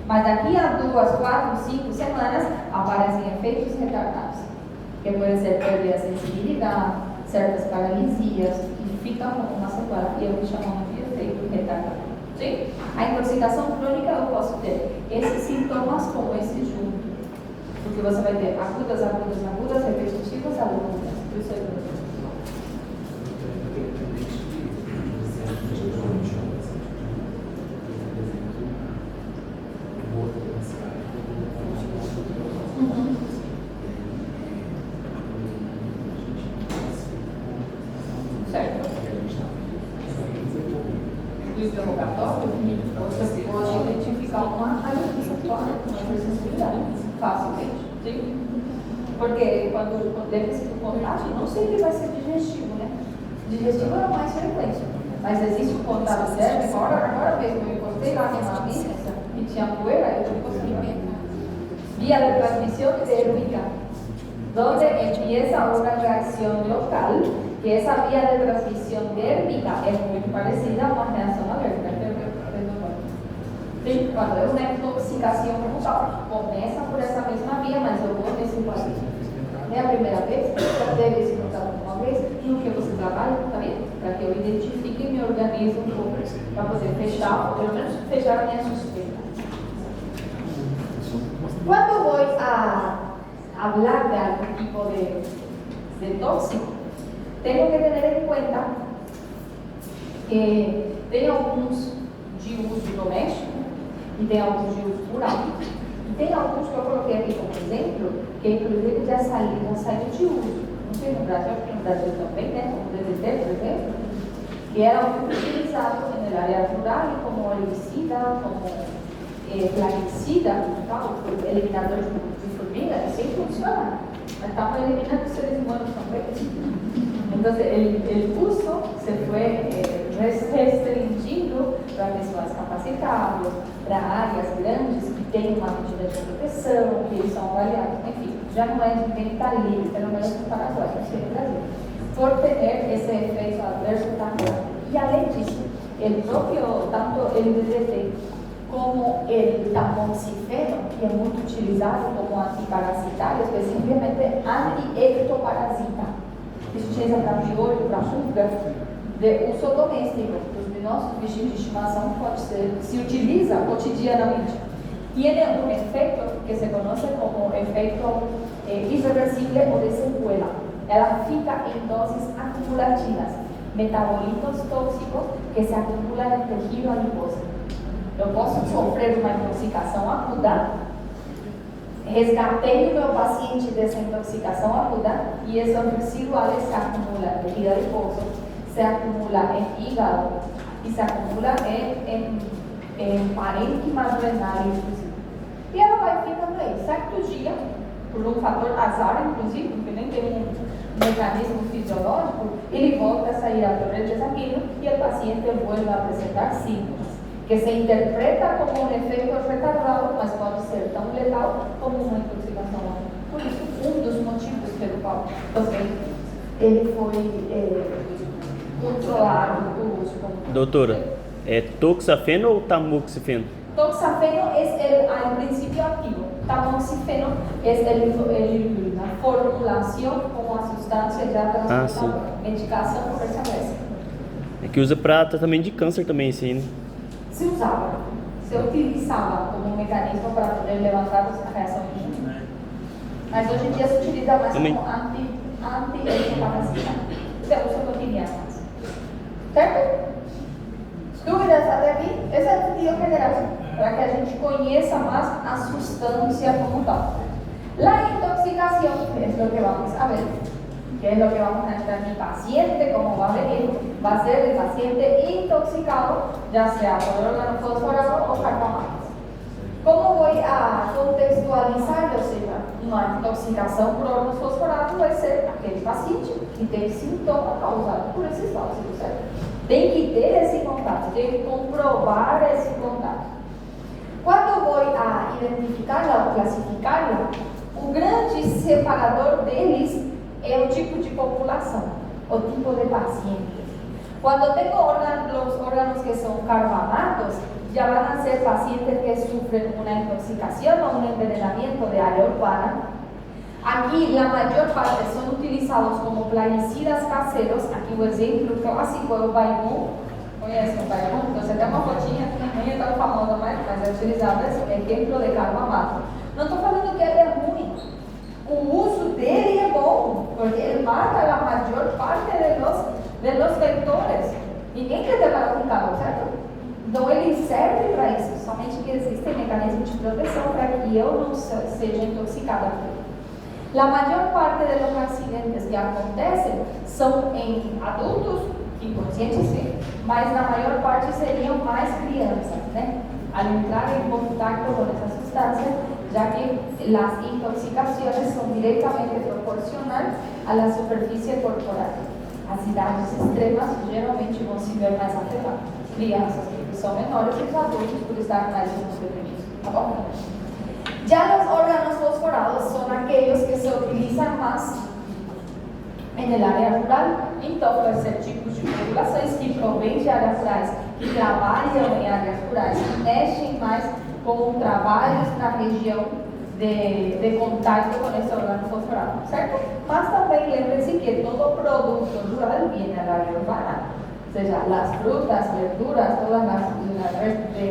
Mas daqui a 2, 4, 5 semanas aparecem efeitos retardados, que pode ser perda de sensibilidade, certas paralisias, e fica como uma sequela, e eu chamo de efeito retardado. Sim? A intoxicação crônica eu posso ter esses sintomas como esse junto. Porque você vai ter agudas, repetitivas, agudas. Por isso é certo. O interrogatório, você pode identificar uma alergia, uma sensibilidade, facilmente. Sim? Porque quando deve-se do contato, não sempre vai ser digestivo, né? Digestivo é o mais frequente. Mas existe um contato térmico, agora mesmo eu encostei lá na mesa e tinha poeira, eu encostei. Vía de transmisión térmica, donde empieza una reacción local, que esa vía de transmisión térmica es muy parecida a una reacción alérgica. Sim, quando é uma intoxicação como tal, começa por essa mesma via, mas eu vou nesse paciente. É a primeira vez, já teve esse contato uma vez, no que você trabalha, tá vendo? Para que eu identifique e me organize um pouco, para poder fechar, ou pelo menos fechar a minha suspeita. Quando eu vou a falar de algum tipo de tóxico, tenho que ter em conta que tem alguns de uso doméstico e tem alguns de uso rural. E tem alguns que eu coloquei aqui como exemplo, que inclusive já saíram de uso. Não sei no Brasil, acho que no Brasil também, né? Como o DDT, por exemplo, que era muito utilizado na área rural como herbicida, como plaguicida, tal, eliminador de formiga, e sem funcionar. Mas estamos eliminando seres humanos também. Então, o uso se foi restringindo para pessoas capacitadas, para áreas grandes que têm uma medida de proteção, que eles são avaliados, enfim. ya no es venta libre, pelo menos en Paraguay, no sé en Brasil, por tener ese efecto adverso tan grande. Y além disso, el propio, tanto el DDT como el tamoxifeno, que es muy utilizado como antiparasitario, específicamente anti-ectoparasita, que se utiliza para piolho, para pulga, de uso doméstico, os nossos bichinhos de estimação se utiliza cotidianamente. Tiene un efecto que se conoce como efecto irreversible o de secuela. Ela fica en dosis acumulativas, metabolitos tóxicos que se acumulan en tejido adiposo. Eu posso sofrer uma intoxicação aguda, resgatei o meu paciente dessa intoxicação aguda e esses residuais se acumulam em tejido adiposo, se acumula em hígado e se acumula em parênquima adrenal, inclusive. E ela vai ficando aí, certo dia, por um fator azar, inclusive, porque nem tem um mecanismo fisiológico, ele volta a sair a torrente sanguínea e o paciente vuelve a apresentar síntomas, que se interpreta como um efeito retardado, mas pode ser tão letal como uma intoxicação. Por isso, um dos motivos pelo qual também ele foi controlado o uso. Doutora, é toxafeno ou tamoxifeno? Toxafeno es al principio activo, tamoxifeno es la formulación como a sustancia ya transportada, medicação comercial. É que usa para tratamento de câncer também, sim, né? Se usava, se utilizava como um mecanismo para poder levantar a reação imune, mas hoje em dia se utiliza mais também como anti-ectoparasita, se usa cotidiano. Certo? Dúvidas até aqui? Esse é o sentido general, para que a gente conheça mais a substância como tal. La intoxicación es lo que vamos a ver, que es lo que vamos a entrar en el paciente, cómo va a venir, va a ser el paciente intoxicado, ya sea por órgano fosforado o carbamatos. ¿Cómo voy a contextualizar? Ou seja, uma intoxicação por órgãos fosforados vai ser aquele paciente que tem sintoma causado por esses tóxicos, certo? Tem que ter esse contato, tem que comprovar esse contato. Quando vou a identificá-la ou classificá-la, o grande separador deles é o tipo de população, o tipo de paciente. Quando tenho os órgãos que são carbamatos, ya van a ser pacientes que sufren una intoxicación o un envenenamiento de área urbana. Aquí la mayor parte son utilizados como plaguicidas caseros. Aquí o exemplo clássico é o Baimon. Conhecem o Baimon? Então você tem uma fotinha, nem é tão famosa mais, mas é utilizado esse exemplo de carbamato. Não estou falando que ele é ruim. O uso dele é bom, porque ele mata a maior parte de los vectores. Ninguém quer ter para um carro, certo? Então ele serve para isso, somente que existem mecanismos de proteção para que eu não seja intoxicada por ele. A maior parte dos acidentes que acontecem são em adultos, inconscientes sim, mas na maior parte seriam mais crianças, né? Al entrar em contato com essa substância, já que as intoxicações são diretamente proporcionais à superfície corporal. As idades extremas geralmente vão se ver mais afetadas. Crianças que são menores que os adultos por estar mais imunodeprimidos, tá bom? Já os órgãos fosforados são aqueles que se utilizam mais em área rural. Então, vai ser tipos de populações que provêm de áreas rurais, que trabalham em áreas rurais, que mexem mais com trabalhos na região de contato com esse órgão fosforado, certo? Mas também lembre-se que todo produto rural vem da área urbana. Ou seja, as frutas, verduras, todas as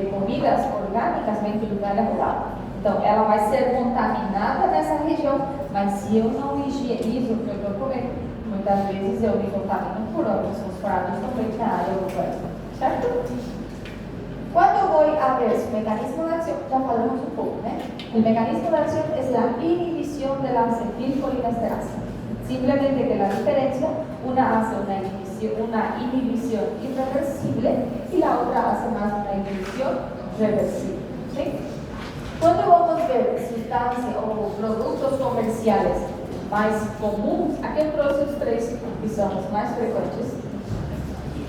comidas orgânicas vêm do lugar rural. Então, ela vai ser contaminada nessa região, mas se eu não higienizo o que eu estou comendo, muitas vezes eu me contamino por órgãos fosforados também na área urbana, certo? Quando eu vou a ver o mecanismo de acción, já falamos um pouco, né? O mecanismo de acción é a inhibição da acetilcolinesterasa. Simplemente que la diferencia, una hace una inhibición irreversible y la otra hace más una inhibición reversible. ¿Sí? Cuando vamos a ver sustancias o productos comerciales mais comuns, aqui eu trouxe os três que são os mais frequentes.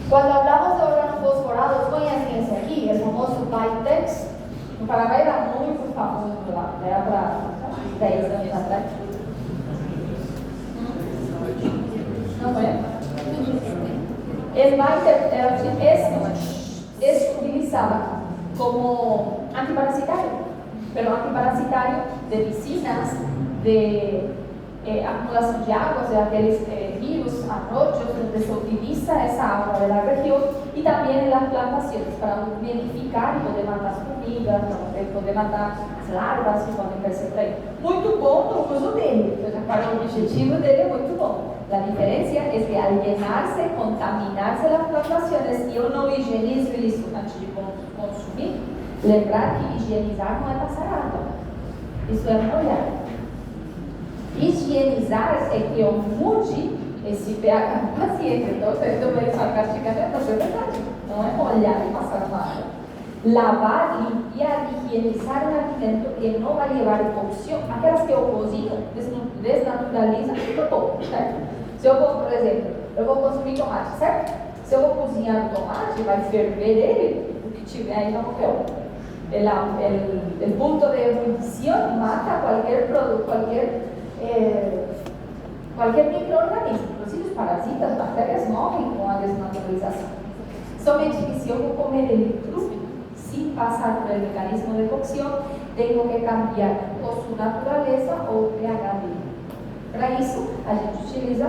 Quando hablamos de órgãos fosforados, conhecem esse aqui, o famoso Vitex. No Paraná era muito famoso lá, era para 10 anos atrás. ¿No fue? El Viter es utilizado como antiparasitario, pero antiparasitario de piscinas, de acumulación de aguas, de aquellos ríos, arroyos, donde se utiliza esa agua de la región, y también en las plantaciones para humidificar y poder matar as formigas, para poder matar as larvas que podem crescer por aí. Muito bom no uso dele, para o objetivo dele é muito bom. La diferencia es que al llenarse, contaminarse las plantaciones, yo no higienizo eso antes de consumir. Lembrar que higienizar não é passar água, isso é molhar. Higienizar é que eu mude esse pH do paciente. Então, vocês estão meio sarcasticamente, mas é verdade. Não é molhar e passar uma água. Lavar, limpiar, higienizar um alimento que não vai levar cocção. Aquelas que eu cozinho, desnaturalizam o todo, certo? Se eu vou, por exemplo, eu vou consumir tomate, certo? Se eu vou cozinhar o tomate, vai ferver ele, o que tiver aí já morreu. El punto de ebullición mata cualquier producto, cualquier microorganismo, inclusive os parasitas, bactérias morrem com a desnaturalização. Somente que se eu vou comer ele cru, sin pasar por el mecanismo de cocción, tengo que cambiar o su naturaleza o o pH dele. Para isso, a gente utiliza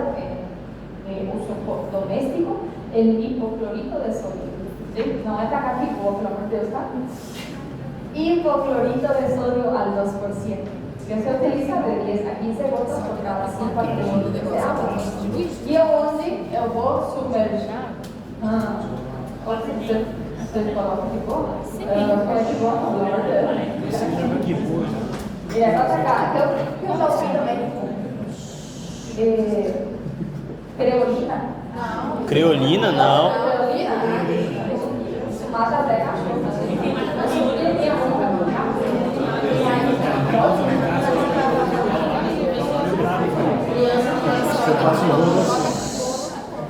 uso doméstico, o hipoclorito de sódio. Não é tacar aqui boa, pelo amor de Deus, tá? Hipoclorito de sódio al 2%. Que se utiliza de 10 a 15 gotas por cada 5 mililitros de agua. E onde eu vou submergir? Pode ser. Você coloca aqui boa? Coloca aqui boa, pelo amor de Deus. E é pra tacar. Eu já ouvi também. Creolina? Não. Creolina, não. Creolina? Isso mata até cachorro.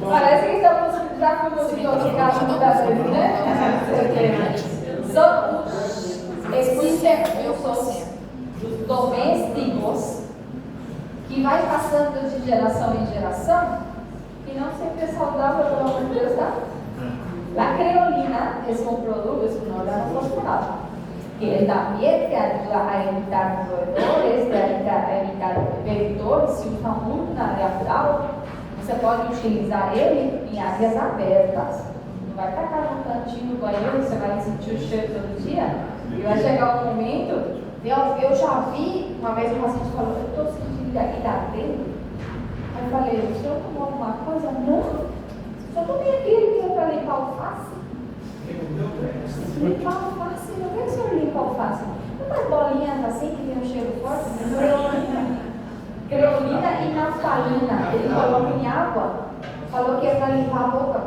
Parece que estamos já fomos intoxicados muitas vezes, né? Existem usos domésticos que vai passando de geração em geração e não sempre é saudável, pelo amor de Deus, tá? La creolina es un producto, es un órgano fosforado, que también te ayuda a evitar roedores, a evitar vegetores. Se usa muito na área rural, você pode utilizar ele em áreas abertas. Não vai tacar no cantinho do banheiro, você vai sentir o cheiro todo dia. E vai chegar um momento, eu já vi, uma vez um paciente falou, eu estou sentindo aqui da dentro. Aí eu falei, o senhor tomou alguma coisa? Não. Só tomei aquele que é para limpar o alface. Limpar o alface? Não quero que o senhor limpa o alface. Não faz bolinhas assim que tem um cheiro forte? Creolina e naftalina. Ele colocou em água, falou que é para limpar a boca.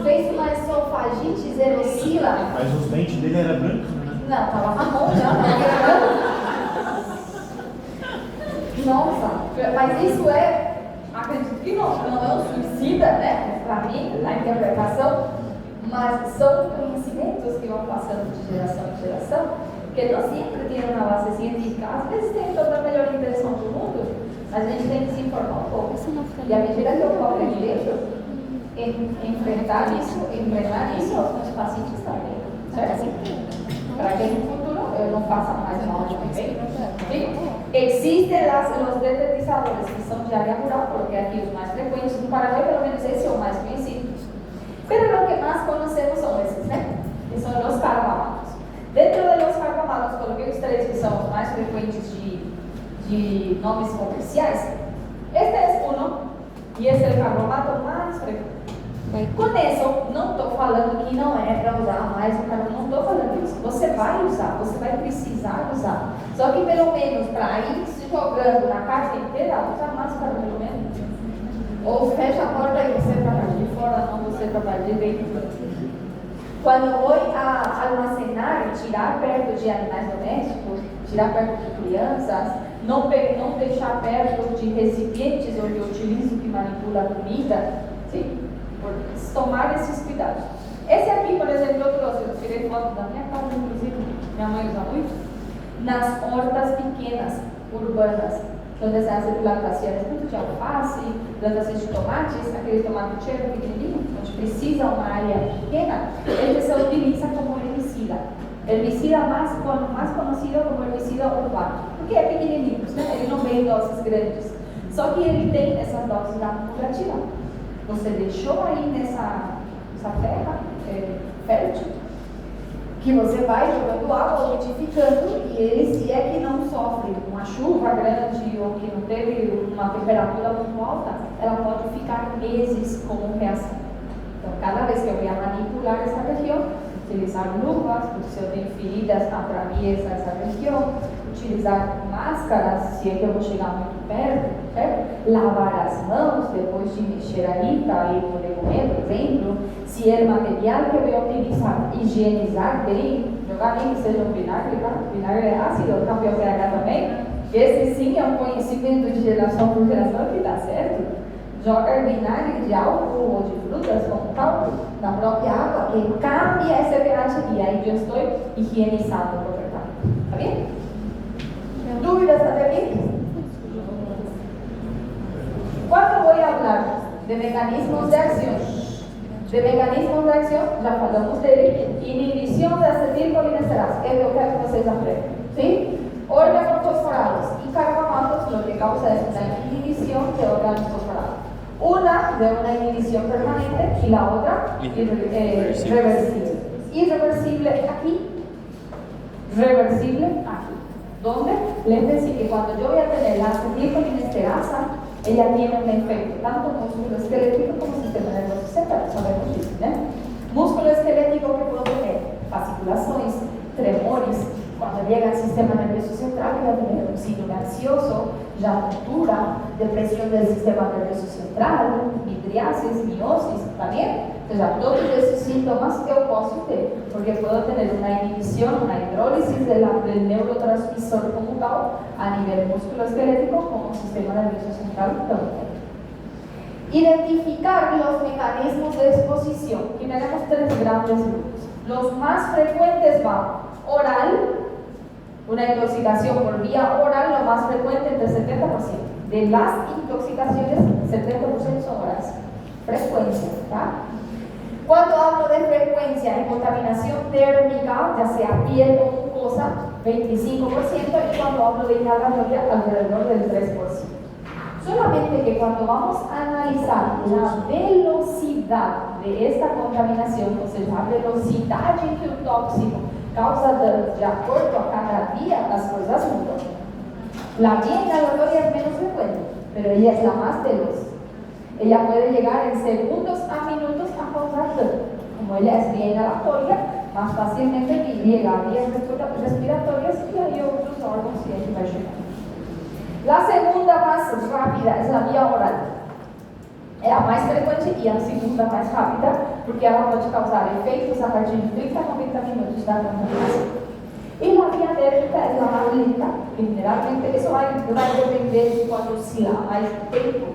Fez uma esofagite xerocila. Mas os dentes dele eram brancos, né? Não, estava marrom, não. Nossa, mas isso acredito que não é um suicida, né? Para mim, na interpretação, mas são conhecimentos que vão passando de geração em geração, que não sempre tem uma base científica. Às vezes tem toda a melhor intenção do mundo, mas a gente tem que se informar um pouco. E à medida que eu vou aprendendo, enfrentar isso, aos meus pacientes também, certo? Para que no futuro eu não faça mais mal de ninguém. Existem os detetizadores que são de área rural, porque aqui os mais frequentes, no Paraguai pelo menos esse é o mais conhecido. Pero lo que más conocemos são esses, né? Que são os carbamatos. Dentro dos carbamatos, coloquei os 3 que são os mais frequentes de nomes comerciais. Este é um, e esse é o carbamato mais frequente. Com isso, não estou falando que não é para usar mais o carbonato, não estou falando isso. Você vai usar, você vai precisar usar. Só que pelo menos para ir se jogando na casa inteira, usa máscara pelo menos. Ou fecha a porta e você para a parte de fora, não você para a parte de dentro. Quando eu vou almacenar, tirar perto de animais domésticos, tirar perto de crianças, não deixar perto de recipientes onde eu utilizo que manipula a comida, sim? Tomar esses cuidados. Esse aqui, por exemplo, eu trouxe, eu tirei foto da minha casa, inclusive, minha mãe usa muito, nas hortas pequenas, urbanas. onde se hace plantações tanto de alface, plantações de tomates, aquele tomate cheiro pequenininho, onde precisa uma área pequena, ele se utiliza como herbicida. Herbicida mais conhecido como herbicida urbano, porque é pequenininho, né? Ele não vem em doses grandes, só que ele tem essas doses acumulativas. Você deixou aí nessa terra fértil, que você vai jogando água, umidificando, e ele, se é que não sofre uma chuva grande ou que não teve uma temperatura muito alta, ela pode ficar meses como reação. Então, cada vez que eu ia manipular essa região, utilizar luvas, porque se eu tenho feridas atraviesa essa região, utilizar máscaras, se é que eu vou chegar muito perto, certo? Lavar as mãos depois de mexer aí para ir poder comer, por exemplo. Se é o material que eu vou utilizar, higienizar bem, jogar nem que seja um vinagre, tá? Vinagre é ácido, cambia o pH também. Esse sim é um conhecimento de geração por geração que dá certo. Joga vinagre de álcool ou de frutas como tal na própria água, que cambia esse pH e aí eu estou higienizando o verdade. Tá bem? ¿Dúvidas até aqui? Quando vou falar de mecanismos de acção? De mecanismos de acção, já falamos dele. Inibição de acetilcolinesterase, é o que eu quero que vocês aprendam. Sim? Organofosforados e carbamatos, o que causa é una inhibición de órganos fosforados. Una de una inhibición permanente y la otra reversible. Irreversible aquí, reversible aquí. ¿Dónde? Léntense que cuando yo voy a tener la acetilcolinesterasa, ella tiene un efecto tanto músculo esquelético como sistema nervioso central, sabemos eso, ¿no? Músculo esquelético que puedo tener fasciculações, tremores. Cuando llega al sistema nervioso central, voy a tener un síndrome ansioso, ya ruptura, depresión del sistema nervioso central, midriasis, miosis, también. Entonces, todos esos síntomas que yo puedo tener, porque puedo tener una inhibición, una hidrólisis del neurotransmisor como tal, a nivel musculoesquelético, como sistema nervioso central también. Identificar los mecanismos de exposición. Y tenemos tres grandes grupos. Los más frecuentes van oral. Una intoxicación por vía oral, lo más frecuente entre 70%. De las intoxicaciones, 70% son orales. Frecuencia, ¿tá? Cuando hablo de frecuencia en contaminación térmica, ya sea piel o mucosa, 25%, y cuando hablo de inhalatoria, alrededor del 3%. Solamente que cuando vamos a analizar la velocidad de esta contaminación, o sea, la velocidad en que un tóxico causa danos de acuerdo a cada día, las cosas mudan. La vía inhalatoria es menos frecuente, pero ella es la más veloz. Ella puede llegar en segundos a minutos a causar daño. Como ella es vía inhalatoria, más fácilmente llega a vías respiratorias y hay otros órganos que va a llegar. La segunda más rápida es la vía oral. É a mais frequente e a segunda mais rápida, porque ela pode causar efeitos a partir de 30 a 90 minutos da contaminação. E a via térmica é a mais lenta, generalmente isso vai depender de quando oscilar mais tempo,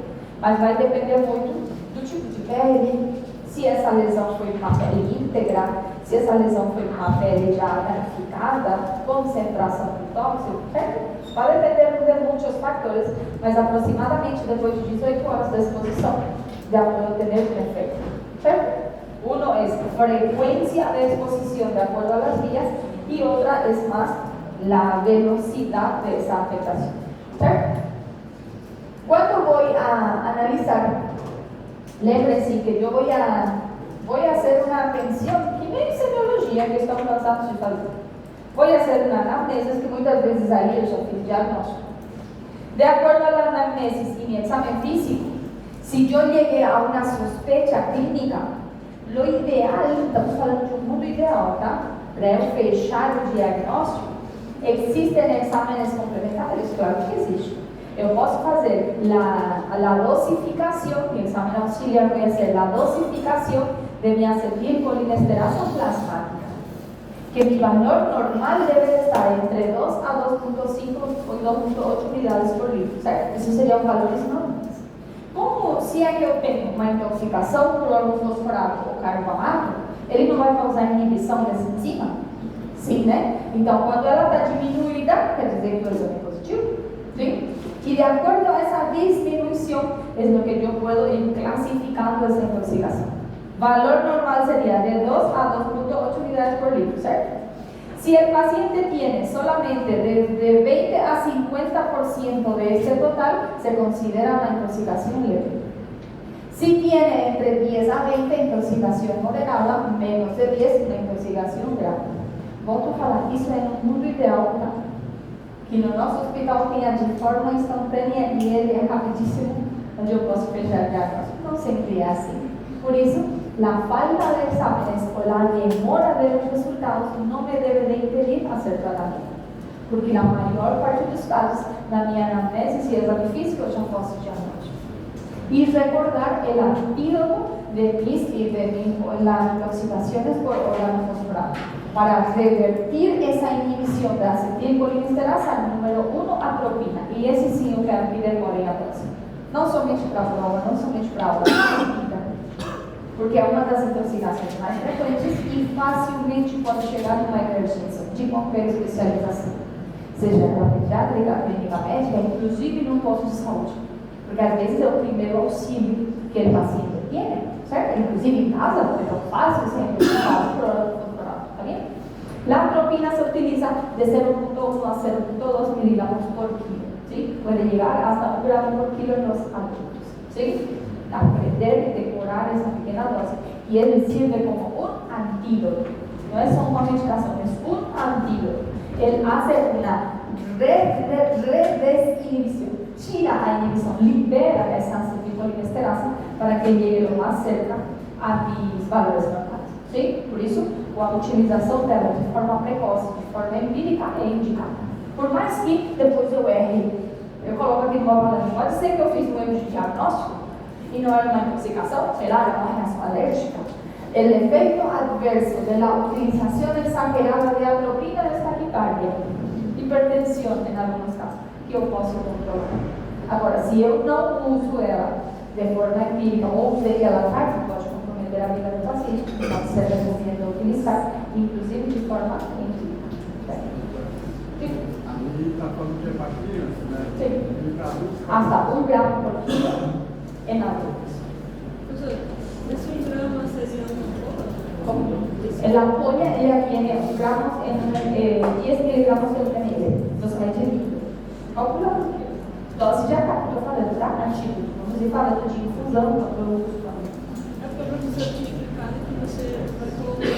mas vai depender muito do tipo de pele, se essa lesão foi uma pele íntegra, se essa lesão foi uma pele já danificada, concentração de tóxico, certo? Vai depender de muitos fatores, mas aproximadamente depois de 18 horas de exposição, já pode ter um efeito, certo? Uno é frequência de exposição de acordo às vias e outra é mais a velocidade dessa afetação, certo? Quando vou a analisar, lembre-se que eu vou fazer uma atenção, que nem semiologia que estamos cansados de fazer. Vou fazer uma anamnese que muitas vezes aí eu já fiz diagnóstico. De acordo à anamnese e meu exame físico, se eu cheguei a uma suspeita clínica, o ideal, estamos falando de um mundo ideal, tá? Para eu fechar o diagnóstico, existem exames complementares, claro que existe. Eu posso fazer a dosificação, mi exame auxiliar vai ser a dosificação de minha acetilcolinesterasa plasmática, que mi valor normal deve estar entre 2 a 2.5 ou 2.8 unidades por litro, certo? Isso seriam valores normais. Como se é que eu tenho uma intoxicação por organofosforato ou carbamato, ele não vai causar inibição dessa enzima? Sim, né? Então, quando ela está diminuída, quer dizer que o exame é positivo? Sim? Y de acuerdo a esa disminución es lo que yo puedo ir clasificando esa intoxicación. Valor normal sería de 2 a 2.8 unidades por litro, ¿cierto? Si el paciente tiene solamente de 20 a 50% de este total, se considera una intoxicación leve. Si tiene entre 10 a 20, intoxicación moderada, menos de 10, una intoxicação grave. Volto a falar, isso é no mundo ideal, tá? Que no nosso hospital tenha de forma instantânea e ele é rapidíssimo, onde eu posso fechar o diagnóstico. Não sempre é assim. Por isso, a falta de exámenes ou a demora de los resultados não me deve de impedir fazer tratamento. Porque na maior parte dos casos, na minha anamnese, se é exame físico, eu já posso diagnóstico. Y recordar el antídoto de mis y de las intoxicaciones por organofosforato para revertir esa inhibición de acetilcolinesterasa al número 1, atropina. E esse sim eu quero que demorem a próxima. Não somente para a prova, não somente para a aula, porque é uma das intoxicações mais frequentes e facilmente pode chegar numa emergência de qualquer especialização, seja na pediátrica, clínica médica, inclusive no posto de saúde. Porque às vezes é o primeiro auxílio que o paciente tem, certo? Inclusive em casa, porque é tão fácil sempre usar por organofosforato, tá bem? La atropina se utiliza de 0.1 a 0.2 miligramos por kilo, ¿sí? Puede llegar hasta 1 gramo por kilo en los adultos, ¿sí? Aprender y decorar esa pequeña dosis. Y él sirve como un antídoto, no es solo una medicación, es un antídoto. Él hace una desinhibición. Tira a inhibição, libera essa acetilcolinesterasa para que llegue lo mais cerca a mis valores normais. ¿Sí? Por isso, a utilização dela de forma precoce, de forma empírica é indicada. Por mais que depois eu erre, eu coloco aqui no meu balanço, pode ser que eu fiz um erro de diagnóstico e não era uma intoxicação, sei lá, era uma reação alérgica. O efeito adverso da utilização exagerada de atropina é taquicardia, hipertensão em alguns casos. Que eu posso controlar. Agora, se eu não uso ela de forma empírica ou usei ela tarde, pode comprometer a vida do paciente, então se recomenda utilizar, inclusive de forma empírica. A gente está falando que é para criança, né? Sim. Hasta 1 gramo por quilo em adultos. Esse 1 grama seria uma boa? La ampolla, ella tiene 1 gramos en 10 miligramos de ml, 2 ml. Calculando. Dose de ataque, estou falando, tá? Antídoto. Vamos ir falando de infusão para produtos também. É porque a professora tinha explicado que você vai colocando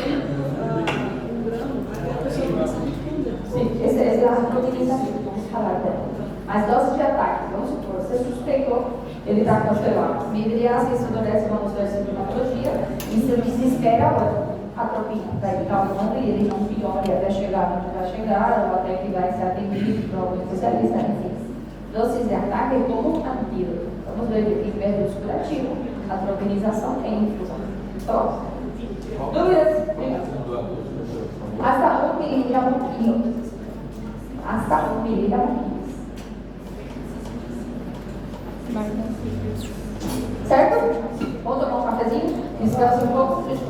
1 grama, aí a pessoa começa a responder. Sim, essa é a proteinica, vamos falar dela. Mas dose de ataque, vamos supor, você suspeitou, ele está com a midriase, sudorese, vamos ver sintomatologia, e se desespera a atropina, vai calmando e ele não piore até chegar onde vai chegar, ou até que vai ser atendido por algum especialista, enfim. Doses de ataque como antídoto. Vamos ver aqui, em vez do curativo, a tropinização é infusão. Próximo. Dúvidas? Hasta 1 miligramo por quilo. Hasta 1 miligramo por quilo. Certo? Vamos tomar um cafezinho? Descansa um pouco, deixa eu